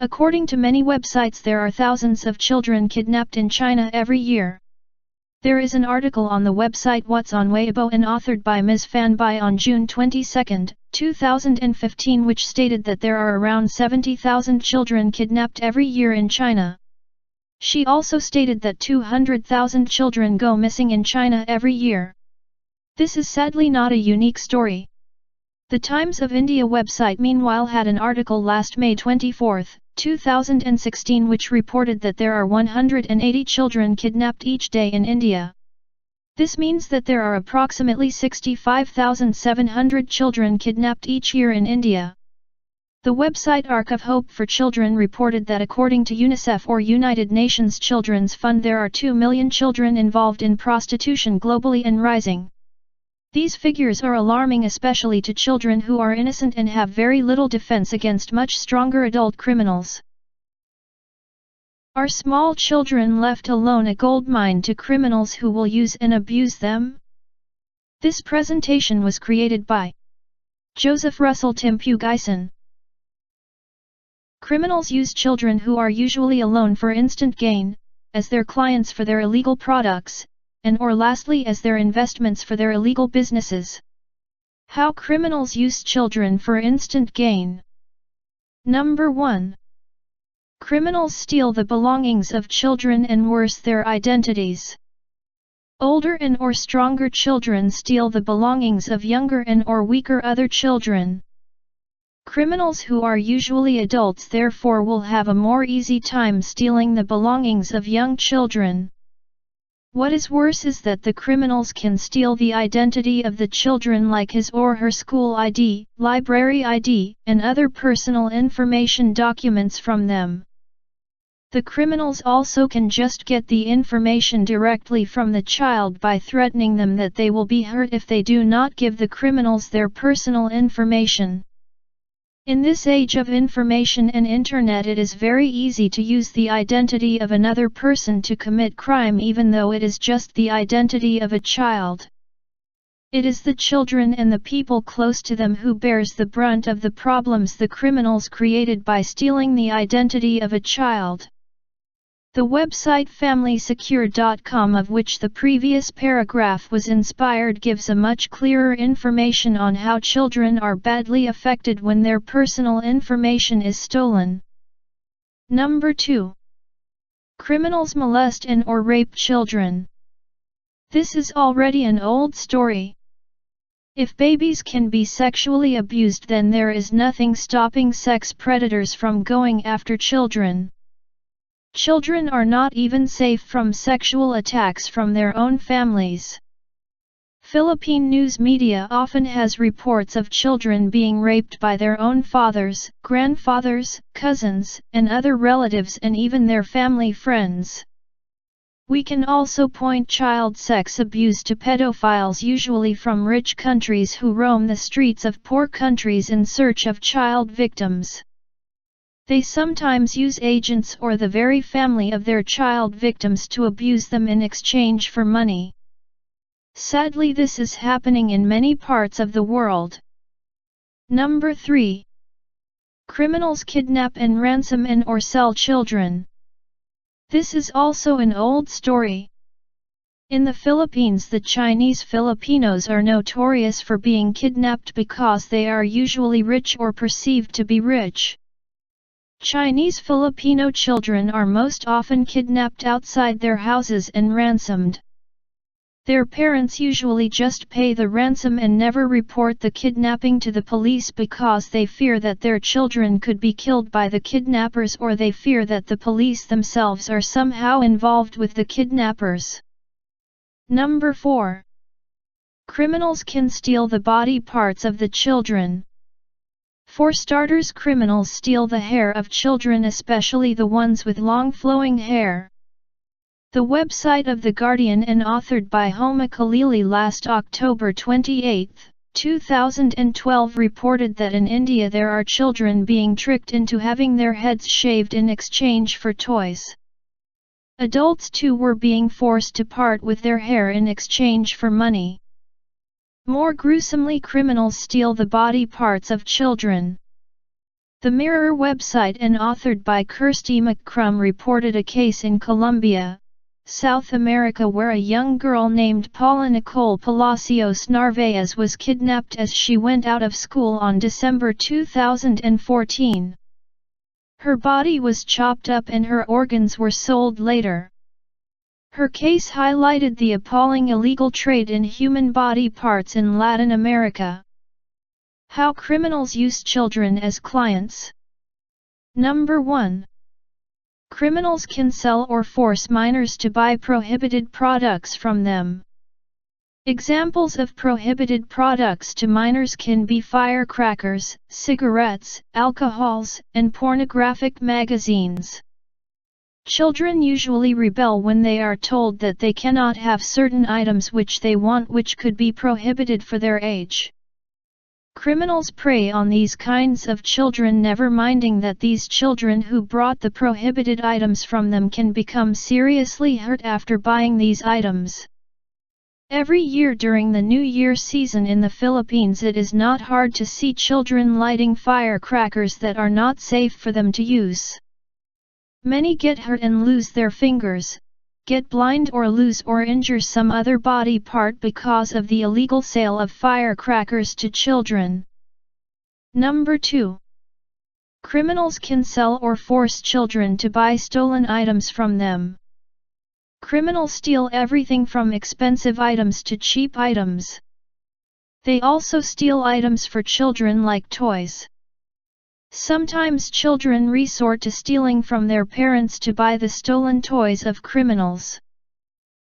According to many websites, there are thousands of children kidnapped in China every year. There is an article on the website What's on Weibo and authored by Ms. Fan Bai on June 22, 2015, which stated that there are around 70,000 children kidnapped every year in China. She also stated that 200,000 children go missing in China every year. This is sadly not a unique story. The Times of India website meanwhile had an article last May 24, 2016, which reported that there are 180 children kidnapped each day in India. This means that there are approximately 65,700 children kidnapped each year in India. The website Ark of Hope for Children reported that according to UNICEF or United Nations Children's Fund, there are 2 million children involved in prostitution globally and rising. These figures are alarming, especially to children who are innocent and have very little defense against much stronger adult criminals. Are small children left alone a goldmine to criminals who will use and abuse them? This presentation was created by Joseph Russell Timpu Geisen. Criminals use children who are usually alone for instant gain, as their clients for their illegal products, and or lastly as their investments for their illegal businesses. How criminals use children for instant gain. Number 1. Criminals steal the belongings of children and worse, their identities. Older and or stronger children steal the belongings of younger and or weaker other children. Criminals who are usually adults therefore will have a more easy time stealing the belongings of young children. What is worse is that the criminals can steal the identity of the children, like his or her school ID, library ID, and other personal information documents from them. The criminals also can just get the information directly from the child by threatening them that they will be hurt if they do not give the criminals their personal information. In this age of information and internet, it is very easy to use the identity of another person to commit crime, even though it is just the identity of a child. It is the children and the people close to them who bears the brunt of the problems the criminals created by stealing the identity of a child. The website FamilySecure.com, of which the previous paragraph was inspired, gives a much clearer information on how children are badly affected when their personal information is stolen. Number 2. Criminals molest and or rape children. This is already an old story. If babies can be sexually abused, then there is nothing stopping sex predators from going after children. Children are not even safe from sexual attacks from their own families. Philippine news media often has reports of children being raped by their own fathers, grandfathers, cousins, and other relatives, and even their family friends. We can also point child sex abuse to pedophiles, usually from rich countries, who roam the streets of poor countries in search of child victims. They sometimes use agents or the very family of their child victims to abuse them in exchange for money. Sadly, this is happening in many parts of the world. Number 3. Criminals kidnap and ransom and or sell children. This is also an old story. In the Philippines, the Chinese Filipinos are notorious for being kidnapped because they are usually rich or perceived to be rich. Chinese Filipino children are most often kidnapped outside their houses and ransomed. Their parents usually just pay the ransom and never report the kidnapping to the police because they fear that their children could be killed by the kidnappers, or they fear that the police themselves are somehow involved with the kidnappers. Number 4. Criminals can steal the body parts of the children. For starters, criminals steal the hair of children, especially the ones with long flowing hair. The website of The Guardian and authored by Homa Khalili last October 28, 2012 reported that in India there are children being tricked into having their heads shaved in exchange for toys. Adults too were being forced to part with their hair in exchange for money. More gruesomely, criminals steal the body parts of children. The Mirror website and authored by Kirsty McCrum reported a case in Colombia, South America where a young girl named Paula Nicole Palacios Narvaez was kidnapped as she went out of school on December 2014. Her body was chopped up and her organs were sold later. Her case highlighted the appalling illegal trade in human body parts in Latin America. How criminals use children as clients. Number 1. Criminals can sell or force minors to buy prohibited products from them. Examples of prohibited products to minors can be firecrackers, cigarettes, alcohols, and pornographic magazines. Children usually rebel when they are told that they cannot have certain items which they want, which could be prohibited for their age. Criminals prey on these kinds of children, never minding that these children who brought the prohibited items from them can become seriously hurt after buying these items. Every year during the New Year season in the Philippines, it is not hard to see children lighting firecrackers that are not safe for them to use. Many get hurt and lose their fingers, get blind or lose or injure some other body part because of the illegal sale of firecrackers to children. Number 2. Criminals can sell or force children to buy stolen items from them. Criminals steal everything from expensive items to cheap items. They also steal items for children like toys. Sometimes children resort to stealing from their parents to buy the stolen toys of criminals.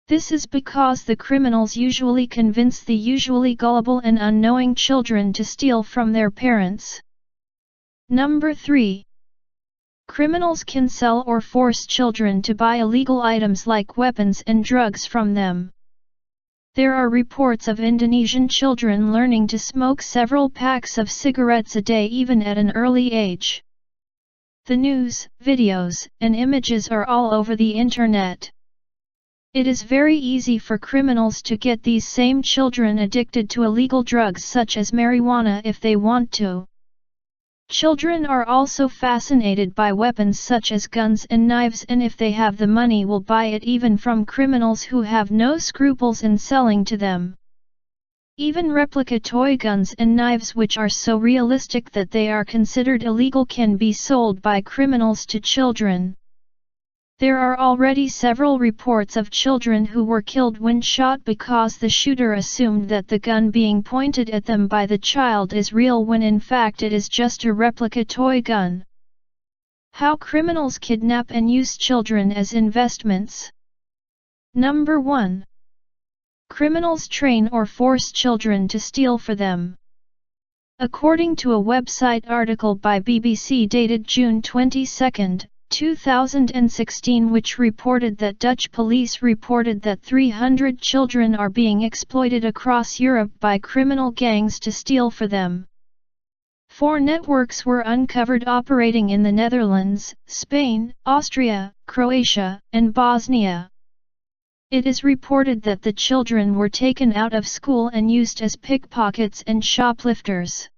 This is because the criminals usually convince the usually gullible and unknowing children to steal from their parents. Number 3. Criminals can sell or force children to buy illegal items like weapons and drugs from them. There are reports of Indonesian children learning to smoke several packs of cigarettes a day even at an early age. The news, videos, and images are all over the internet. It is very easy for criminals to get these same children addicted to illegal drugs such as marijuana if they want to. Children are also fascinated by weapons such as guns and knives, and if they have the money will buy it even from criminals who have no scruples in selling to them. Even replica toy guns and knives which are so realistic that they are considered illegal can be sold by criminals to children. There are already several reports of children who were killed when shot because the shooter assumed that the gun being pointed at them by the child is real when in fact it is just a replica toy gun. How criminals kidnap and use children as investments. Number 1. Criminals train or force children to steal for them. According to a website article by BBC dated June 22, 2016, which reported that Dutch police reported that 300 children are being exploited across Europe by criminal gangs to steal for them. 4 networks were uncovered operating in the Netherlands, Spain, Austria, Croatia, and Bosnia. It is reported that the children were taken out of school and used as pickpockets and shoplifters.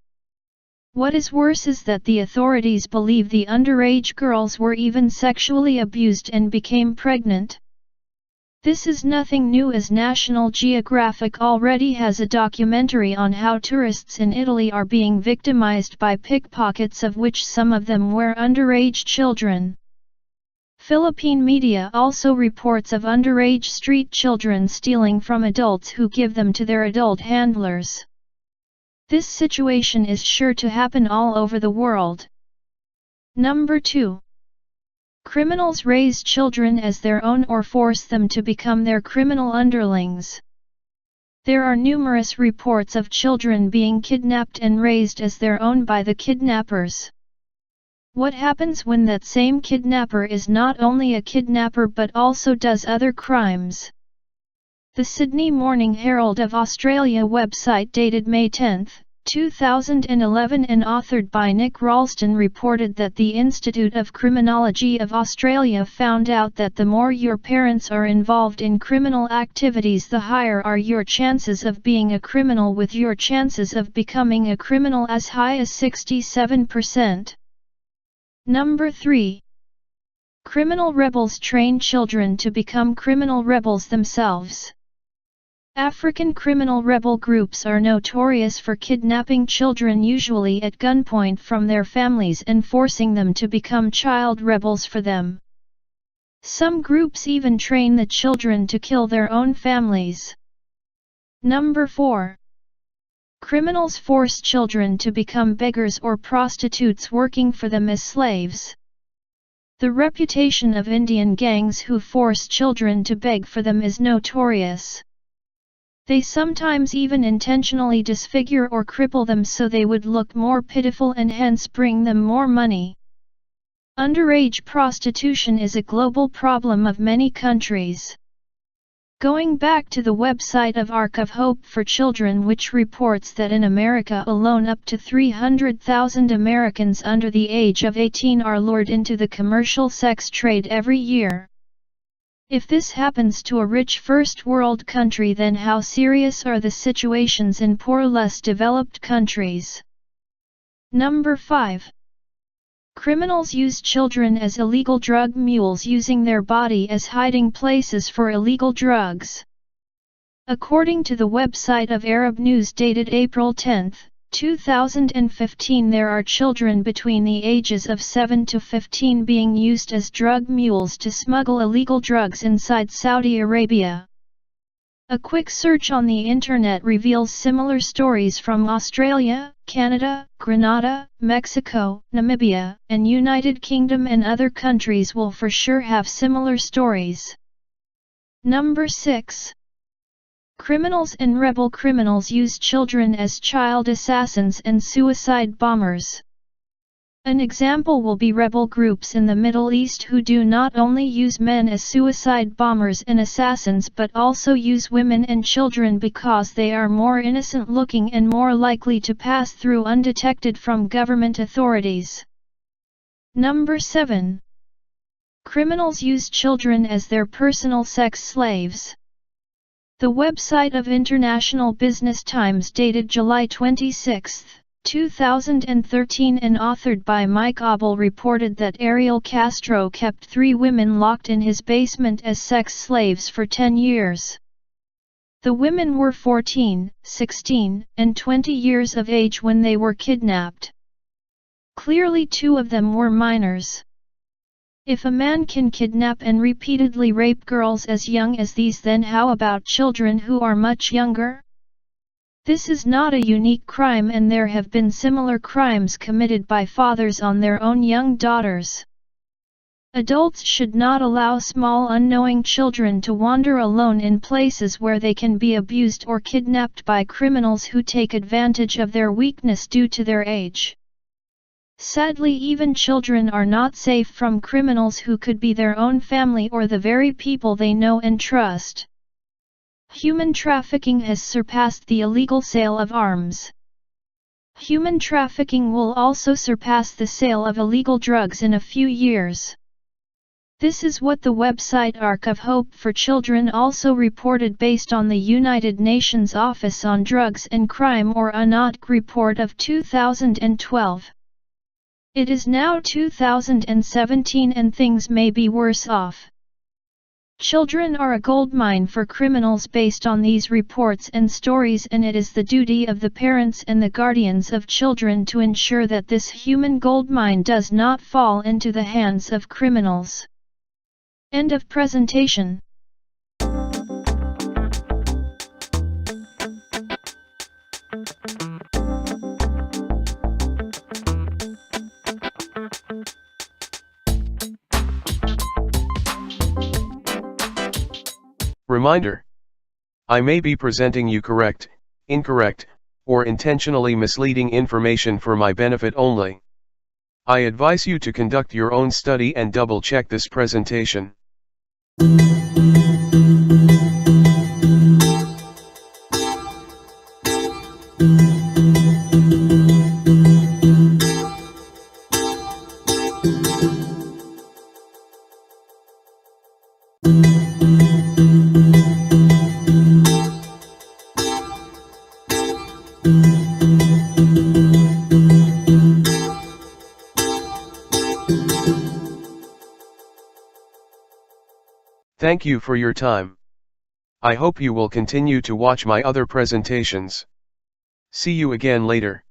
What is worse is that the authorities believe the underage girls were even sexually abused and became pregnant. This is nothing new, as National Geographic already has a documentary on how tourists in Italy are being victimized by pickpockets, of which some of them were underage children. Philippine media also reports of underage street children stealing from adults who give them to their adult handlers. This situation is sure to happen all over the world. Number 2. Criminals raise children as their own or force them to become their criminal underlings. There are numerous reports of children being kidnapped and raised as their own by the kidnappers. What happens when that same kidnapper is not only a kidnapper but also does other crimes? The Sydney Morning Herald of Australia website dated May 10, 2011 and authored by Nick Ralston reported that the Institute of Criminology of Australia found out that the more your parents are involved in criminal activities, the higher are your chances of being a criminal, with your chances of becoming a criminal as high as 67%. Number 3. Criminal rebels train children to become criminal rebels themselves. African criminal rebel groups are notorious for kidnapping children, usually at gunpoint, from their families and forcing them to become child rebels for them. Some groups even train the children to kill their own families. Number 4. Criminals force children to become beggars or prostitutes, working for them as slaves. The reputation of Indian gangs who force children to beg for them is notorious. They sometimes even intentionally disfigure or cripple them so they would look more pitiful and hence bring them more money. Underage prostitution is a global problem of many countries. Going back to the website of Ark of Hope for Children, which reports that in America alone up to 300,000 Americans under the age of 18 are lured into the commercial sex trade every year. If this happens to a rich first world country, then how serious are the situations in poor, less developed countries? Number 5. Criminals use children as illegal drug mules, using their body as hiding places for illegal drugs. According to the website of Arab News dated April 10, 2015, there are children between the ages of 7 to 15 being used as drug mules to smuggle illegal drugs inside Saudi Arabia. A quick search on the internet reveals similar stories from Australia, Canada, Grenada, Mexico, Namibia, and United Kingdom, and other countries will for sure have similar stories. Number 6. Criminals and rebel criminals use children as child assassins and suicide bombers. An example will be rebel groups in the Middle East who do not only use men as suicide bombers and assassins but also use women and children because they are more innocent looking and more likely to pass through undetected from government authorities. Number 7. Criminals use children as their personal sex slaves. The website of International Business Times dated July 26, 2013 and authored by Mike Abel reported that Ariel Castro kept 3 women locked in his basement as sex slaves for 10 years. The women were 14, 16, and 20 years of age when they were kidnapped. Clearly 2 of them were minors. If a man can kidnap and repeatedly rape girls as young as these, then how about children who are much younger? This is not a unique crime, and there have been similar crimes committed by fathers on their own young daughters. Adults should not allow small unknowing children to wander alone in places where they can be abused or kidnapped by criminals who take advantage of their weakness due to their age. Sadly, even children are not safe from criminals who could be their own family or the very people they know and trust. Human trafficking has surpassed the illegal sale of arms. Human trafficking will also surpass the sale of illegal drugs in a few years. This is what the website Ark of Hope for Children also reported based on the United Nations Office on Drugs and Crime or UNODC report of 2012. It is now 2017 and things may be worse off. Children are a goldmine for criminals based on these reports and stories, and it is the duty of the parents and the guardians of children to ensure that this human goldmine does not fall into the hands of criminals. End of presentation. Reminder: I may be presenting you correct, incorrect, or intentionally misleading information for my benefit only. I advise you to conduct your own study and double-check this presentation. Thank you for your time. I hope you will continue to watch my other presentations. See you again later.